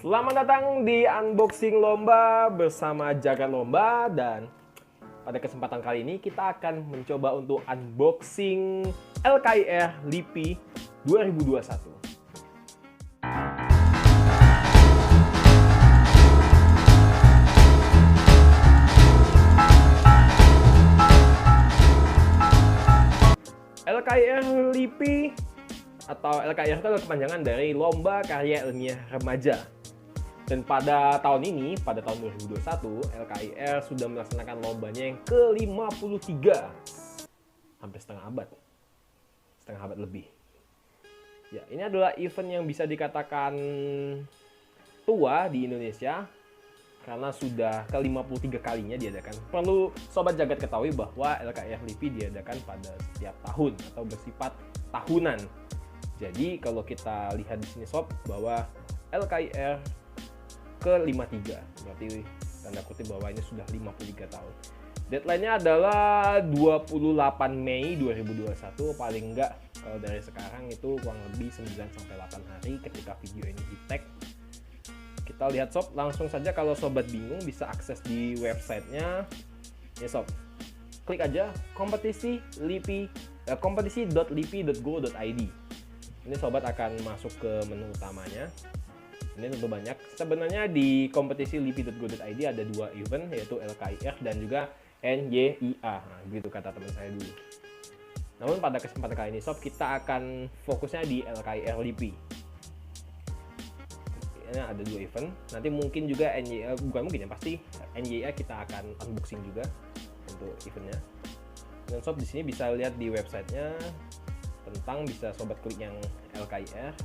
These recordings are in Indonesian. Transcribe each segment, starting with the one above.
Selamat datang di Unboxing Lomba bersama Jagat Lomba, dan pada kesempatan kali ini kita akan mencoba untuk unboxing LKIR LIPI 2021. LKIR LIPI atau LKIR itu adalah kepanjangan dari Lomba Karya Ilmiah Remaja. Dan pada tahun ini, pada tahun 2021, LKIR sudah melaksanakan lombanya yang ke-53. Hampir setengah abad lebih. Ya, ini adalah event yang bisa dikatakan tua di Indonesia karena sudah ke-53 kalinya diadakan. Perlu Sobat Jagat ketahui bahwa LKIR LIPI diadakan pada setiap tahun atau bersifat tahunan. Jadi kalau kita lihat di sini sob, bahwa LKIR ke-53, berarti tanda kutip bahwa ini sudah 53 tahun. Deadline-nya adalah 28 Mei 2021, paling enggak kalau dari sekarang itu kurang lebih 9-8 hari ketika video ini di-tag. Kita lihat sob, langsung saja. Kalau sobat bingung bisa akses di websitenya ya sob. Klik aja kompetisi.lipi.go.id. Ini sobat akan masuk ke menu utamanya. Ini tentu banyak. Sebenarnya di kompetisi lipi.go.id ada dua event, yaitu LKIR dan juga NYIA. Nah, begitu kata teman saya dulu. Namun pada kesempatan kali ini sob, kita akan fokusnya di LKIR LIPI. Ini ada dua event. Nanti mungkin juga NYIA, bukan mungkin ya, pasti NYIA kita akan unboxing juga untuk eventnya. Dan sob di sini bisa lihat di websitenya tentang, bisa sobat klik yang LKIR.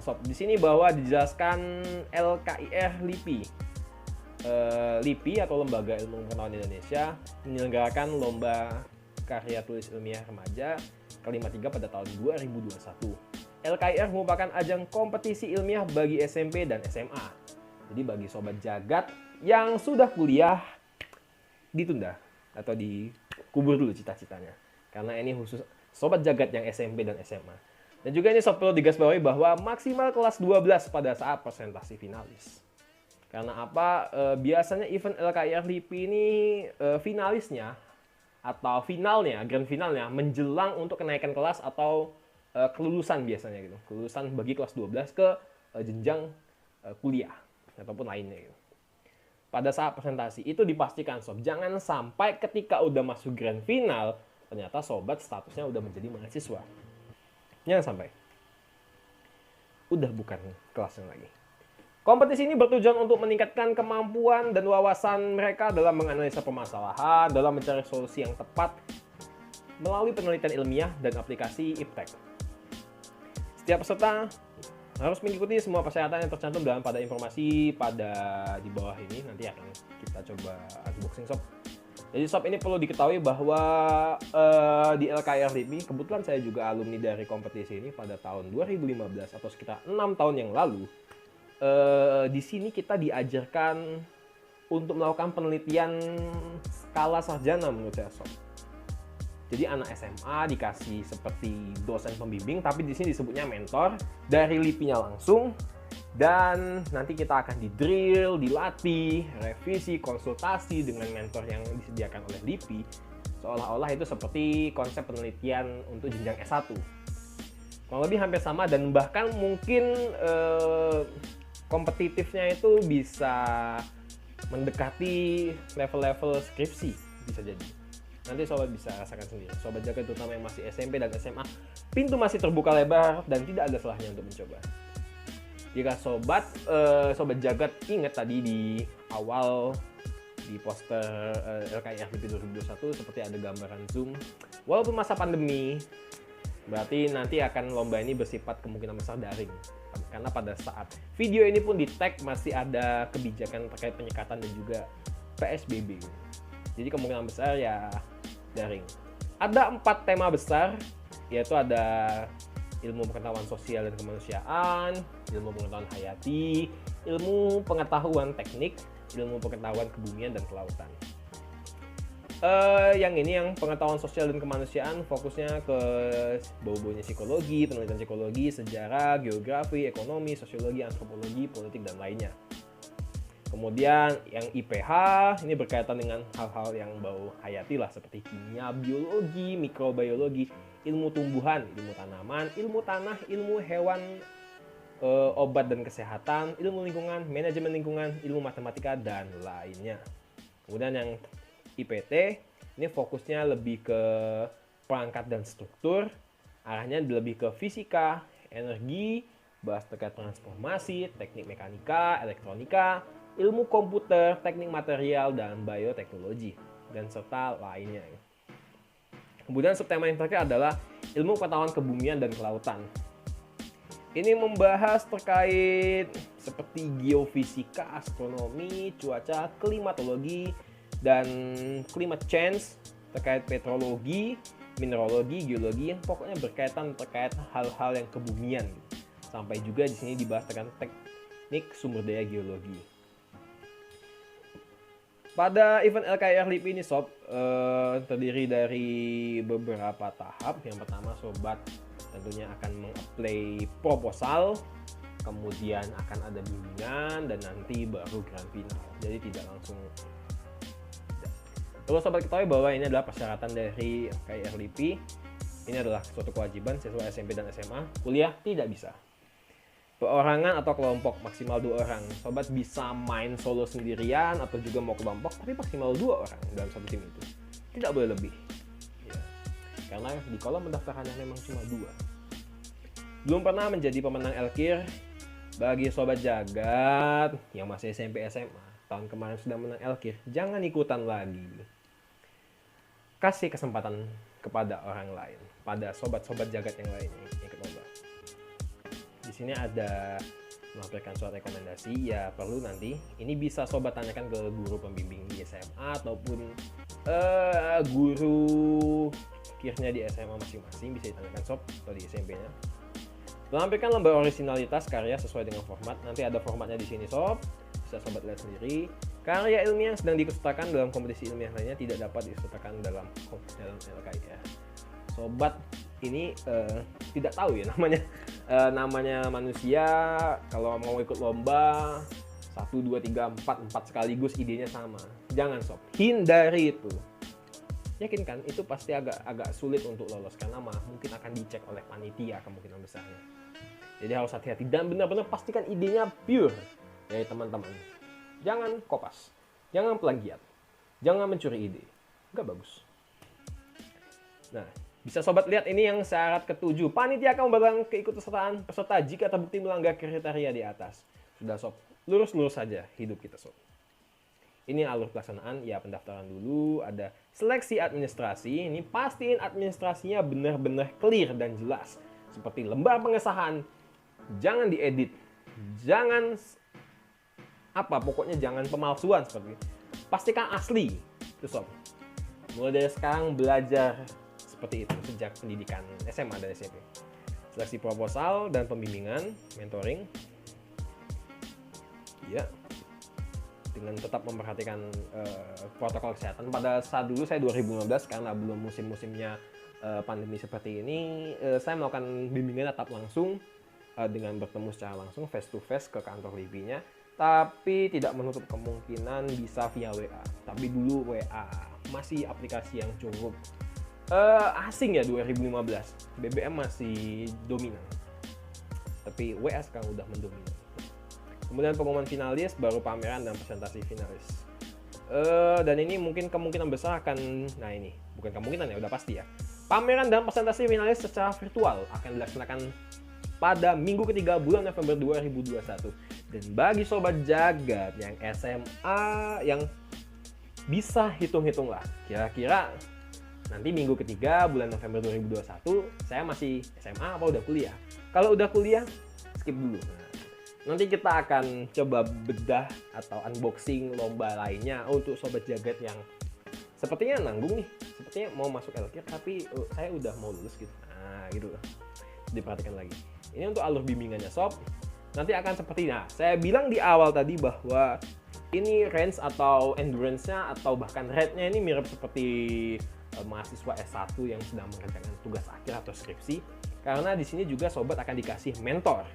Sob, di sini bahwa dijelaskan LKIR LIPI. LIPI atau Lembaga Ilmu Pengetahuan Indonesia menyelenggarakan Lomba Karya Tulis Ilmiah Remaja ke-53 pada tahun 2021. LKIR merupakan ajang kompetisi ilmiah bagi SMP dan SMA. Jadi bagi Sobat Jagat yang sudah kuliah, ditunda atau dikubur dulu cita-citanya. Karena ini khusus Sobat Jagat yang SMP dan SMA. Dan juga ini sob perlu digarisbawahi bahwa maksimal kelas 12 pada saat presentasi finalis. Karena apa? Biasanya event LKIR LIPI ini finalisnya atau finalnya, grand finalnya menjelang untuk kenaikan kelas atau kelulusan biasanya gitu. Kelulusan bagi kelas 12 ke jenjang kuliah ataupun lainnya gitu. Pada saat presentasi itu dipastikan sob, jangan sampai ketika udah masuk grand final ternyata sobat statusnya udah menjadi mahasiswa. Jangan sampai. Udah bukan kelasnya lagi. Kompetisi ini bertujuan untuk meningkatkan kemampuan dan wawasan mereka dalam menganalisa permasalahan, dalam mencari solusi yang tepat melalui penelitian ilmiah dan aplikasi iptek. Setiap peserta harus mengikuti semua persyaratan yang tercantum dalam pada informasi di bawah ini. Nanti akan kita coba unboxing sob. Jadi sob, ini perlu diketahui bahwa di LKIR LIPI, kebetulan saya juga alumni dari kompetisi ini pada tahun 2015 atau sekitar 6 tahun yang lalu. Di sini kita diajarkan untuk melakukan penelitian skala sarjana menurut saya sob. Jadi anak SMA dikasih seperti dosen pembimbing, tapi di sini disebutnya mentor dari LIPI-nya langsung. Dan nanti kita akan di-drill, dilatih, revisi, konsultasi dengan mentor yang disediakan oleh LIPI. Seolah-olah itu seperti konsep penelitian untuk jenjang S1. Kurang lebih hampir sama, dan bahkan mungkin kompetitifnya itu bisa mendekati level-level skripsi, bisa jadi. Nanti sobat bisa rasakan sendiri. Sobat Jagat terutama yang masih SMP dan SMA, pintu masih terbuka lebar dan tidak ada salahnya untuk mencoba. Jika sobat Jagat ingat tadi di awal di poster LKIR LIPI 2021 seperti ada gambaran Zoom. Walaupun masa pandemi, berarti nanti akan lomba ini bersifat kemungkinan besar daring. Karena pada saat video ini pun di-tag masih ada kebijakan terkait penyekatan dan juga PSBB. Jadi kemungkinan besar ya daring. Ada 4 tema besar, yaitu ada ilmu pengetahuan sosial dan kemanusiaan, ilmu pengetahuan hayati, ilmu pengetahuan teknik, ilmu pengetahuan kebumian dan kelautan. Yang ini yang pengetahuan sosial dan kemanusiaan fokusnya ke bau-baunya psikologi, penelitian psikologi, sejarah, geografi, ekonomi, sosiologi, antropologi, politik, dan lainnya. Kemudian yang IPH ini berkaitan dengan hal-hal yang bau hayati lah, seperti kimia, biologi, mikrobiologi, ilmu tumbuhan, ilmu tanaman, ilmu tanah, ilmu hewan, obat dan kesehatan, ilmu lingkungan, manajemen lingkungan, ilmu matematika, dan lainnya. Kemudian yang IPT ini fokusnya lebih ke perangkat dan struktur, arahnya lebih ke fisika, energi, bahas terkait transformasi, teknik mekanika, elektronika, ilmu komputer, teknik material, dan bioteknologi, dan serta lainnya. Kemudian subtema yang terakhir adalah ilmu pengetahuan kebumian dan kelautan. Ini membahas terkait seperti geofisika, astronomi, cuaca, klimatologi, dan climate change, terkait petrologi, mineralogi, geologi, yang pokoknya berkaitan terkait hal-hal yang kebumian. Sampai juga di sini dibahas tentang teknik sumber daya geologi. Pada event LKIR LIPI ini sob, terdiri dari beberapa tahap. Yang pertama sobat tentunya akan mengapply proposal, kemudian akan ada bimbingan, dan nanti baru grand final. Jadi tidak langsung. Perlu sobat ketahui bahwa ini adalah persyaratan dari LKIR LIPI. Ini adalah suatu kewajiban siswa SMP dan SMA. Kuliah tidak bisa. Perorangan atau kelompok maksimal 2 orang. Sobat bisa main solo sendirian atau juga mau kelompok, tapi maksimal 2 orang dalam satu tim itu. Tidak boleh lebih. Ya. Karena di kolom pendaftarannya memang cuma 2. Belum pernah menjadi pemenang LKIR bagi sobat jagat yang masih SMP SMA. Tahun kemarin sudah menang LKIR, jangan ikutan lagi. Kasih kesempatan kepada orang lain, pada sobat-sobat jagat yang lain yang ikut lomba. Di sini ada melampirkan surat rekomendasi, ya perlu nanti ini bisa sobat tanyakan ke guru pembimbing di SMA ataupun guru kirnya di SMA masing-masing, bisa ditanyakan sob atau di SMP-nya. Melampirkan lembar originalitas karya sesuai dengan format, nanti ada formatnya di sini sob, bisa sobat lihat sendiri. Karya ilmiah yang sedang diikutsertakan dalam kompetisi ilmiah lainnya tidak dapat diikutsertakan dalam LKIR. Sobat ini tidak tahu ya namanya manusia, kalau mau ikut lomba 1, 2, 3, 4 sekaligus idenya sama. Jangan sob, hindari itu. Yakinkan itu pasti agak sulit untuk lolos karena mungkin akan dicek oleh panitia kemungkinan besarnya. Jadi harus hati-hati dan benar-benar pastikan idenya pure dari teman-teman. Jangan kopas, jangan plagiat, jangan mencuri ide, nggak bagus. Nah, bisa sobat lihat ini yang syarat ke-7. Panitia akan membatalkan keikutsertaan peserta jika terbukti melanggar kriteria di atas. Sudah sob, lurus-lurus saja hidup kita sob. Ini alur pelaksanaan, ya pendaftaran dulu, ada seleksi administrasi. Ini pastiin administrasinya benar-benar clear dan jelas. Seperti lembar pengesahan, jangan diedit, jangan pokoknya jangan pemalsuan seperti itu. Pastikan asli, itu sob. Mulai dari sekarang belajar seperti itu sejak pendidikan SMA dan SMP. Seleksi proposal dan pembimbingan, mentoring. Ya. Dengan tetap memperhatikan protokol kesehatan. Pada saat dulu saya 2015 karena belum musim-musimnya pandemi seperti ini, saya melakukan bimbingan tatap langsung dengan bertemu secara langsung face to face ke kantor LIPI-nya. Tapi tidak menutup kemungkinan bisa via WA. Tapi dulu WA masih aplikasi yang cukup asing ya 2015. BBM masih dominan. Tapi WA sekarang udah mendominan. Kemudian pengumuman finalis, baru pameran dan presentasi finalis. Dan ini mungkin kemungkinan besar akan, nah ini bukan kemungkinan ya, udah pasti ya. Pameran dan presentasi finalis secara virtual akan dilaksanakan pada minggu ketiga bulan November 2021. Dan bagi sobat jagat yang SMA yang bisa hitung-hitung lah, kira-kira nanti minggu ketiga bulan November 2021 saya masih SMA apa udah kuliah? Kalau udah kuliah, skip dulu. Nanti kita akan coba bedah atau unboxing lomba lainnya untuk sobat jagat yang sepertinya nanggung nih, sepertinya mau masuk LKIR tapi saya udah mau lulus gitu. Nah, gitu loh. Diperhatikan lagi. Ini untuk alur bimbingannya sob. nanti akan seperti, nah saya bilang di awal tadi bahwa ini range atau endurance-nya atau bahkan rate-nya ini mirip seperti mahasiswa S1 yang sedang mengerjakan tugas akhir atau skripsi, karena di sini juga sobat akan dikasih mentor.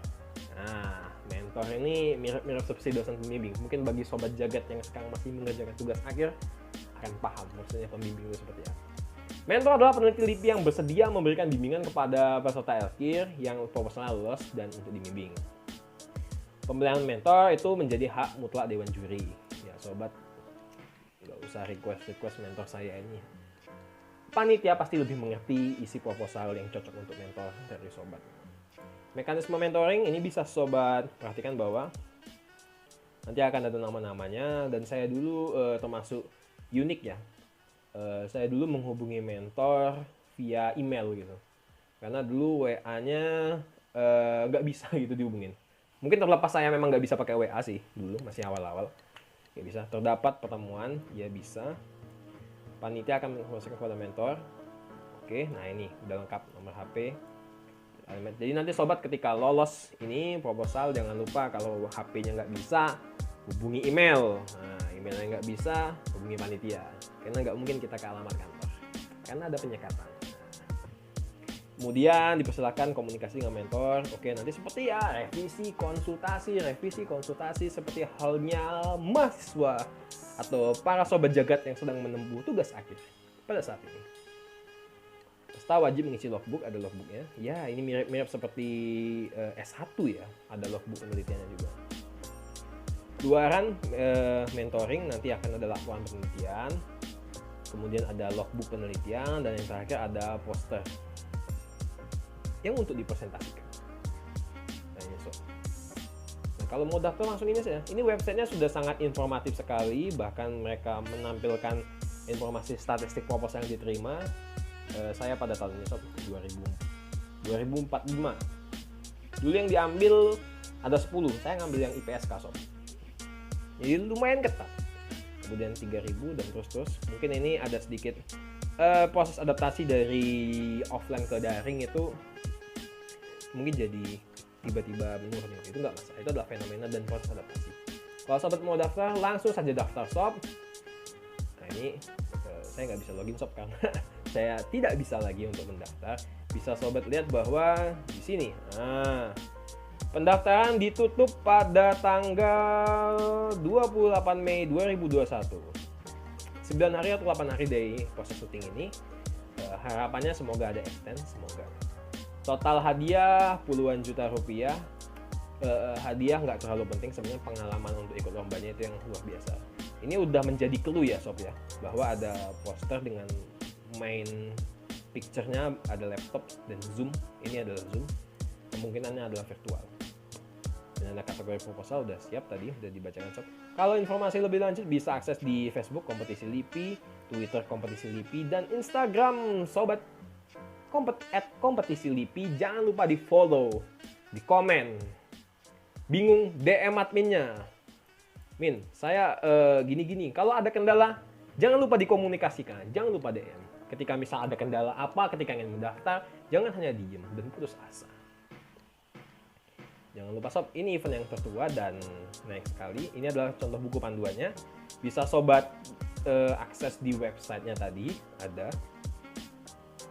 Nah, mentor ini mirip-mirip seperti dosen pembimbing. Mungkin bagi sobat jagat yang sekarang masih mengerjakan tugas akhir akan paham maksudnya pembimbing itu seperti apa. Mentor adalah peneliti LIPI yang bersedia memberikan bimbingan kepada peserta LKIR yang proposalnya lolos dan untuk dibimbing. Pemilihan mentor itu menjadi hak mutlak Dewan Juri. Ya sobat, nggak usah request mentor saya ini. Panitia pasti lebih mengerti isi proposal yang cocok untuk mentor dari sobat. Mekanisme mentoring ini bisa sobat perhatikan bahwa nanti akan ada nama-namanya, dan saya dulu termasuk unik ya. Saya dulu menghubungi mentor via email gitu. Karena dulu WA-nya nggak bisa gitu dihubungin. Mungkin terlepas saya memang nggak bisa pakai WA sih dulu, masih awal-awal. Nggak bisa. Terdapat pertemuan, ya bisa. Panitia akan menginformasikan kepada mentor. Oke, nah ini udah lengkap nomor HP. Jadi nanti sobat ketika lolos ini proposal, jangan lupa kalau HP-nya nggak bisa, hubungi email. Nah, emailnya nggak bisa, hubungi panitia. Karena nggak mungkin kita ke alamat kantor. Karena ada penyekatan. Kemudian dipersilakan komunikasi dengan mentor. Oke, nanti seperti ya revisi konsultasi seperti halnya mahasiswa atau para sobat jagat yang sedang menempuh tugas akhir pada saat ini. Peserta wajib mengisi logbook, ada logbooknya. Ya, ini mirip-mirip seperti S1 ya, ada logbook penelitiannya juga. Luaran mentoring nanti akan ada laporan penelitian, kemudian ada logbook penelitian, dan yang terakhir ada poster yang untuk dipresentasikan. Nah, kalau mau daftar langsung ini saja. Ini websitenya sudah sangat informatif sekali, bahkan mereka menampilkan informasi statistik proposal yang diterima. Saya pada tahun ini sob 2045. Dulu yang diambil ada 10, saya ngambil yang IPSK sob. Jadi lumayan ketat. Kemudian 3000 dan terus. Mungkin ini ada sedikit proses adaptasi dari offline ke daring itu mungkin jadi tiba-tiba menurun, itu nggak masalah, itu adalah fenomena dan proses adaptasi. Kalau sobat mau daftar, langsung saja daftar sob. Nah ini saya nggak bisa login sob karena saya tidak bisa lagi untuk mendaftar. Bisa sobat lihat bahwa di sini, pendaftaran ditutup pada tanggal 28 Mei 2021. 9 hari atau 8 hari dari proses syuting ini. Harapannya semoga ada extend, semoga. Total hadiah puluhan juta rupiah. Hadiah nggak terlalu penting, sebenarnya pengalaman untuk ikut lombanya itu yang luar biasa. Ini udah menjadi clue ya sob ya, bahwa ada poster dengan main picture-nya, ada laptop dan Zoom. Ini adalah Zoom, kemungkinannya adalah virtual. Dan ada kategori proposal udah siap tadi, udah dibacakan sob. Kalau informasi lebih lanjut bisa akses di Facebook Kompetisi LIPI, Twitter Kompetisi LIPI, dan Instagram sobat @kompetisi LIPI. Jangan lupa di follow, di komen. Bingung DM adminnya, Min, saya gini-gini. Kalau ada kendala, jangan lupa dikomunikasikan, jangan lupa DM. Ketika misal ada kendala apa, ketika ingin mendaftar, jangan hanya diem dan putus asa. Jangan lupa sob, ini event yang tertua dan naik sekali. Ini adalah contoh buku panduannya. Bisa sobat akses di websitenya tadi, ada.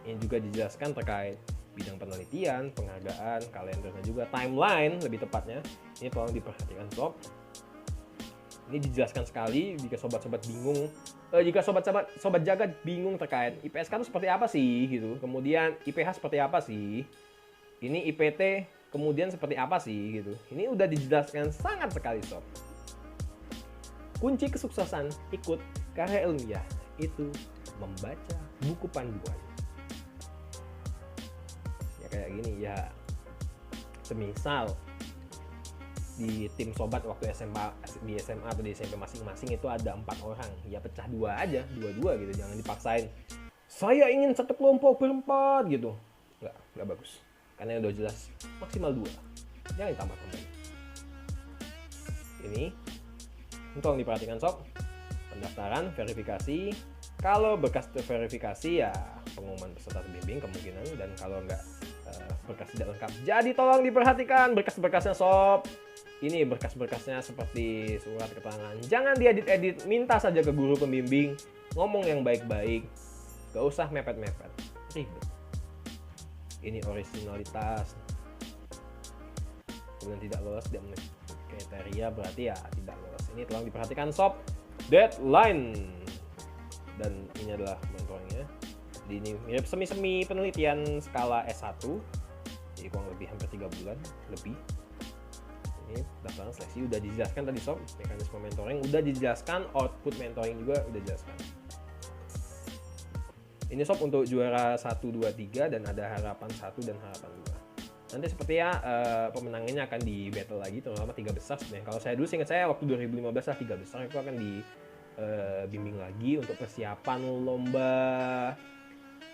Ini juga dijelaskan terkait bidang penelitian, penghargaan, kalendernya juga, timeline lebih tepatnya. Ini tolong diperhatikan sob. Ini dijelaskan sekali jika sobat-sobat bingung. Jika sobat jagat bingung terkait IPSK itu seperti apa sih gitu. Kemudian IPH seperti apa sih? Ini IPT kemudian seperti apa sih gitu. Ini udah dijelaskan sangat sekali sob. Kunci kesuksesan ikut karya ilmiah itu membaca buku panduan. Kayak gini ya, semisal di tim sobat waktu SMA, di SMA atau di SMP masing-masing itu ada 4 orang, ya pecah 2 aja, 2-2 gitu, jangan dipaksain saya ingin satu kelompok berempat gitu, nggak bagus, karena udah jelas maksimal 2, jangan tambah-tambahin. Ini tolong diperhatikan sob, pendaftaran, verifikasi. Kalau berkas terverifikasi ya pengumuman peserta pembimbing kemungkinan, dan kalau nggak berkas tidak lengkap. Jadi tolong diperhatikan berkas-berkasnya sob. Ini berkas-berkasnya seperti surat keterangan. Jangan diedit-edit, minta saja ke guru pembimbing. Ngomong yang baik-baik. Gak usah mepet-mepet. Ribet. Ini originalitas. Kemudian tidak lolos, tidak memenuhi kriteria, berarti ya tidak lolos. Ini tolong diperhatikan sob. Deadline. Dan ini adalah mentornya. Jadi ini mirip semi-semi penelitian skala S1. Jadi kurang lebih hampir 3 bulan lebih. Ini daftaran seleksi udah dijelaskan tadi sob, mekanisme mentoring udah dijelaskan, output mentoring juga udah dijelaskan. Ini sob untuk juara 1, 2, 3 dan ada harapan 1 dan harapan 2. Nanti sepertinya pemenangnya akan di battle lagi, terutama 3 besar sebenarnya. Kalau saya dulu ingat saya waktu 2015 lah 3 besar itu akan dibimbing lagi untuk persiapan lomba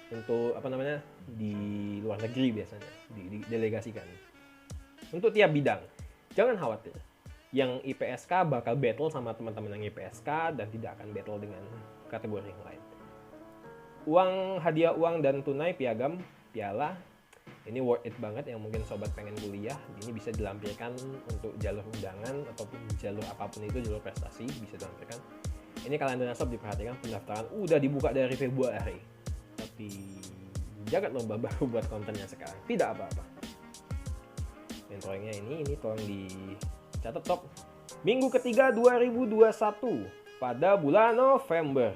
untuk apa namanya di luar negeri biasanya, didelegasikan untuk tiap bidang. Jangan khawatir, yang IPSK bakal battle sama teman-teman yang IPSK dan tidak akan battle dengan kategori yang lain. Hadiah uang dan tunai, piagam, piala, ini worth it banget yang mungkin sobat pengen kuliah. Ini bisa dilampirkan untuk jalur undangan ataupun jalur apapun itu, jalur prestasi bisa dilampirkan. Ini kalender sob diperhatikan, pendaftaran udah dibuka dari Februari. Tapi jangan lomba baru buat kontennya sekarang, tidak apa-apa. Mentoringnya ini tolong dicatat sob. Minggu ketiga 2021 pada bulan November.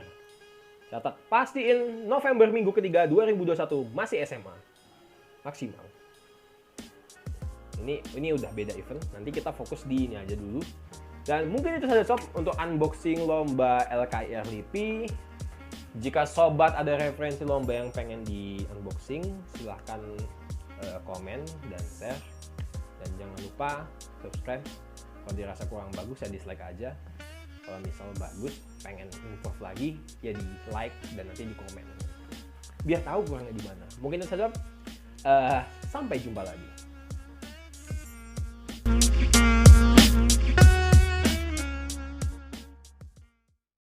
Catat, pastiin November minggu ketiga 2021 masih SMA maksimal. Ini udah beda event. Nanti kita fokus di ini aja dulu. Dan mungkin itu saja sob untuk unboxing lomba LKIR LIPI. Jika sobat ada referensi lomba yang pengen di unboxing, silahkan komen dan share. Dan jangan lupa subscribe. Kalau dirasa kurang bagus ya dislike aja. Kalau misal bagus, pengen improve lagi, ya di like dan nanti di komen. Biar tahu kurangnya di mana. Mungkin itu saja. Sampai jumpa lagi.